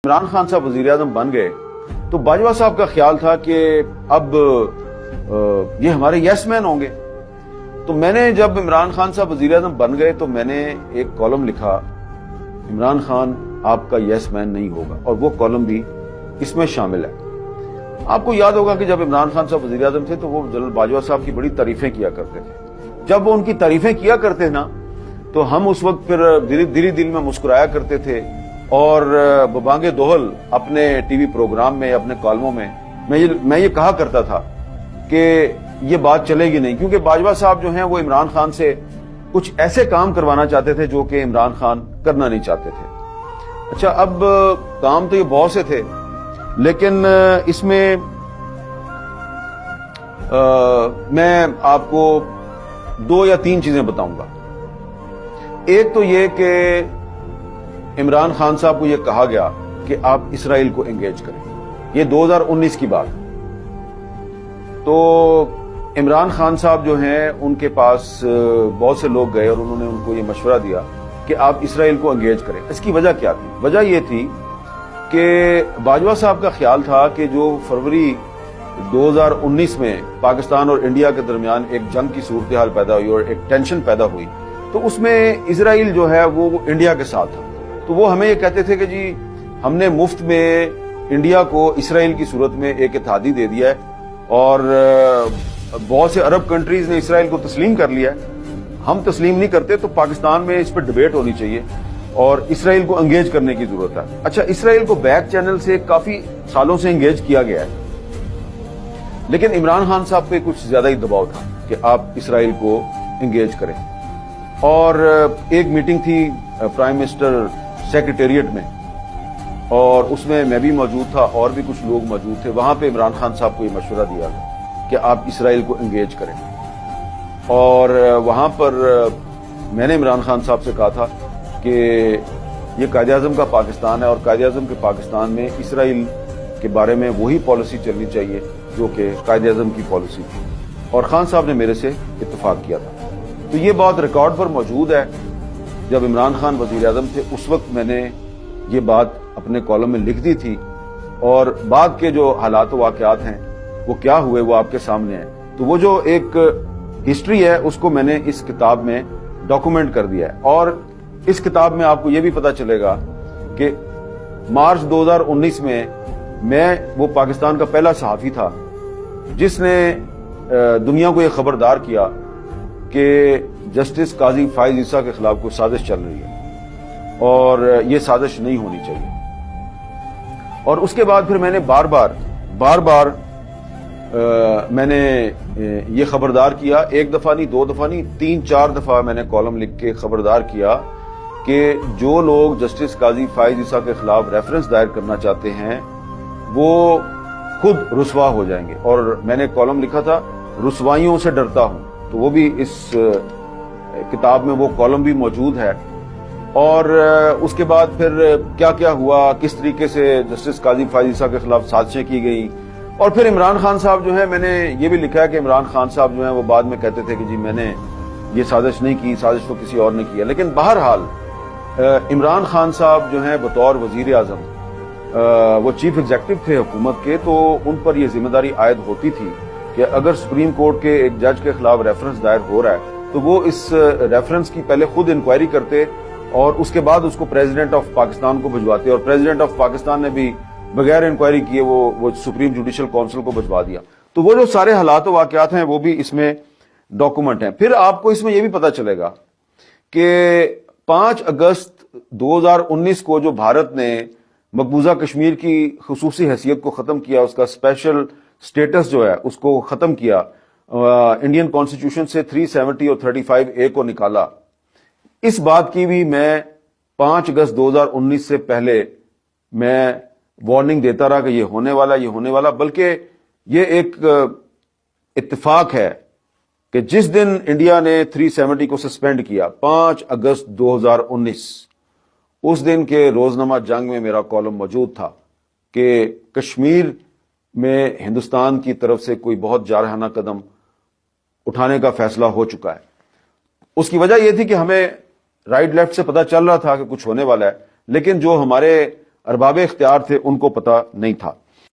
عمران خان صاحب وزیر اعظم بن گئے تو باجوہ صاحب کا خیال تھا کہ اب یہ ہمارے یس مین ہوں گے. تو میں نے جب عمران خان صاحب وزیر اعظم بن گئے تو میں نے ایک کالم لکھا، عمران خان آپ کا یس مین نہیں ہوگا، اور وہ کالم بھی اس میں شامل ہے. آپ کو یاد ہوگا کہ جب عمران خان صاحب وزیر اعظم تھے تو وہ جنرل باجوہ صاحب کی بڑی تعریفیں کیا کرتے تھے. جب وہ ان کی تعریفیں کیا کرتے نا تو ہم اس وقت پھر دلی دل میں مسکرایا کرتے تھے، اور ببانگ دوہل اپنے ٹی وی پروگرام میں اپنے کالموں میں میں یہ کہا کرتا تھا کہ یہ بات چلے گی نہیں، کیونکہ باجوہ صاحب جو ہیں وہ عمران خان سے کچھ ایسے کام کروانا چاہتے تھے جو کہ عمران خان کرنا نہیں چاہتے تھے. اچھا، اب کام تو یہ بہت سے تھے، لیکن اس میں میں آپ کو 2 یا 3 چیزیں بتاؤں گا. ایک تو یہ کہ عمران خان صاحب کو یہ کہا گیا کہ آپ اسرائیل کو انگیج کریں، یہ 2019 کی بات. تو عمران خان صاحب جو ہیں ان کے پاس بہت سے لوگ گئے اور انہوں نے ان کو یہ مشورہ دیا کہ آپ اسرائیل کو انگیج کریں. اس کی وجہ کیا تھی؟ وجہ یہ تھی کہ باجوہ صاحب کا خیال تھا کہ جو فروری 2019 میں پاکستان اور انڈیا کے درمیان ایک جنگ کی صورتحال پیدا ہوئی اور ایک ٹینشن پیدا ہوئی، تو اس میں اسرائیل جو ہے وہ انڈیا کے ساتھ تھا. تو وہ ہمیں یہ کہتے تھے کہ جی ہم نے مفت میں انڈیا کو اسرائیل کی صورت میں ایک اتحادی دے دیا ہے، اور بہت سے عرب کنٹریز نے اسرائیل کو تسلیم کر لیا ہے، ہم تسلیم نہیں کرتے، تو پاکستان میں اس پہ ڈیبیٹ ہونی چاہیے اور اسرائیل کو انگیج کرنے کی ضرورت ہے. اچھا، اسرائیل کو بیک چینل سے کافی سالوں سے انگیج کیا گیا ہے، لیکن عمران خان صاحب پہ کچھ زیادہ ہی دباؤ تھا کہ آپ اسرائیل کو انگیج کریں. اور ایک میٹنگ تھی پرائم منسٹر سیکریٹریٹ میں، اور اس میں بھی موجود تھا اور بھی کچھ لوگ موجود تھے. وہاں پہ عمران خان صاحب کو یہ مشورہ دیا کہ آپ اسرائیل کو انگیج کریں. اور وہاں پر میں نے عمران خان صاحب سے کہا تھا کہ یہ قائد اعظم کا پاکستان ہے، اور قائد اعظم کے پاکستان میں اسرائیل کے بارے میں وہی پالیسی چلنی چاہیے جو کہ قائد اعظم کی پالیسی تھی. اور خان صاحب نے میرے سے اتفاق کیا تھا. تو یہ بات ریکارڈ پر موجود ہے. جب عمران خان وزیر اعظم تھے اس وقت میں نے یہ بات اپنے کالم میں لکھ دی تھی، اور بعد کے جو حالات و واقعات ہیں وہ کیا ہوئے وہ آپ کے سامنے ہیں. تو وہ جو ایک ہسٹری ہے اس کو میں نے اس کتاب میں ڈاکومنٹ کر دیا ہے. اور اس کتاب میں آپ کو یہ بھی پتا چلے گا کہ مارچ 2019 میں وہ پاکستان کا پہلا صحافی تھا جس نے دنیا کو یہ خبردار کیا کہ جسٹس قاضی فائز عیسیٰ کے خلاف کوئی سازش چل رہی ہے اور یہ سازش نہیں ہونی چاہیے. اور اس کے بعد پھر میں نے بار بار میں نے یہ خبردار کیا، 1 دفعہ نہیں، 2 دفعہ نہیں، 3-4 دفعہ میں نے کالم لکھ کے خبردار کیا کہ جو لوگ جسٹس قاضی فائز عیسیٰ کے خلاف ریفرنس دائر کرنا چاہتے ہیں وہ خود رسوا ہو جائیں گے. اور میں نے کالم لکھا تھا رسوائیوں سے ڈرتا ہوں، تو وہ بھی اس کتاب میں وہ کالم بھی موجود ہے. اور اس کے بعد پھر کیا کیا ہوا، کس طریقے سے جسٹس قاضی فائز عیسیٰ کے خلاف سازشیں کی گئیں. اور پھر عمران خان صاحب جو ہے، میں نے یہ بھی لکھا ہے کہ عمران خان صاحب جو ہیں وہ بعد میں کہتے تھے کہ جی میں نے یہ سازش نہیں کی، سازش تو کسی اور نے کیا. لیکن بہرحال عمران خان صاحب جو ہیں بطور وزیر اعظم وہ چیف ایگزیکٹو تھے حکومت کے، تو ان پر یہ ذمہ داری عائد ہوتی تھی کہ اگر سپریم کورٹ کے ایک جج کے خلاف ریفرنس دائر ہو رہا ہے تو وہ اس ریفرنس کی پہلے خود انکوائری کرتے اور اس کے بعد اس کو پریزیڈنٹ آف پاکستان کو بھجواتے. اور پریزیڈنٹ آف پاکستان نے بھی بغیر انکوائری کیے وہ سپریم جوڈیشل کونسل کو بھجوا دیا. تو وہ جو سارے حالات و واقعات ہیں وہ بھی اس میں ڈاکومنٹ ہیں. پھر آپ کو اس میں یہ بھی پتا چلے گا کہ 5 اگست 2019 کو جو بھارت نے مقبوضہ کشمیر کی خصوصی حیثیت کو ختم کیا، اس کا اسپیشل سٹیٹس جو ہے اس کو ختم کیا، انڈین کانسٹیٹیوشن سے 370 اور 35A کو نکالا. اس بات کی بھی میں 5 اگست 2019 سے پہلے میں وارننگ دیتا رہا کہ یہ ہونے والا، بلکہ یہ ایک اتفاق ہے کہ جس دن انڈیا نے 370 کو سسپینڈ کیا 5 اگست 2019، اس دن کے روزنامہ جنگ میں میرا کالم موجود تھا کہ کشمیر میں ہندوستان کی طرف سے کوئی بہت جارحانہ قدم اٹھانے کا فیصلہ ہو چکا ہے. اس کی وجہ یہ تھی کہ ہمیں رائٹ لیفٹ سے پتہ چل رہا تھا کہ کچھ ہونے والا ہے، لیکن جو ہمارے ارباب اختیار تھے ان کو پتہ نہیں تھا.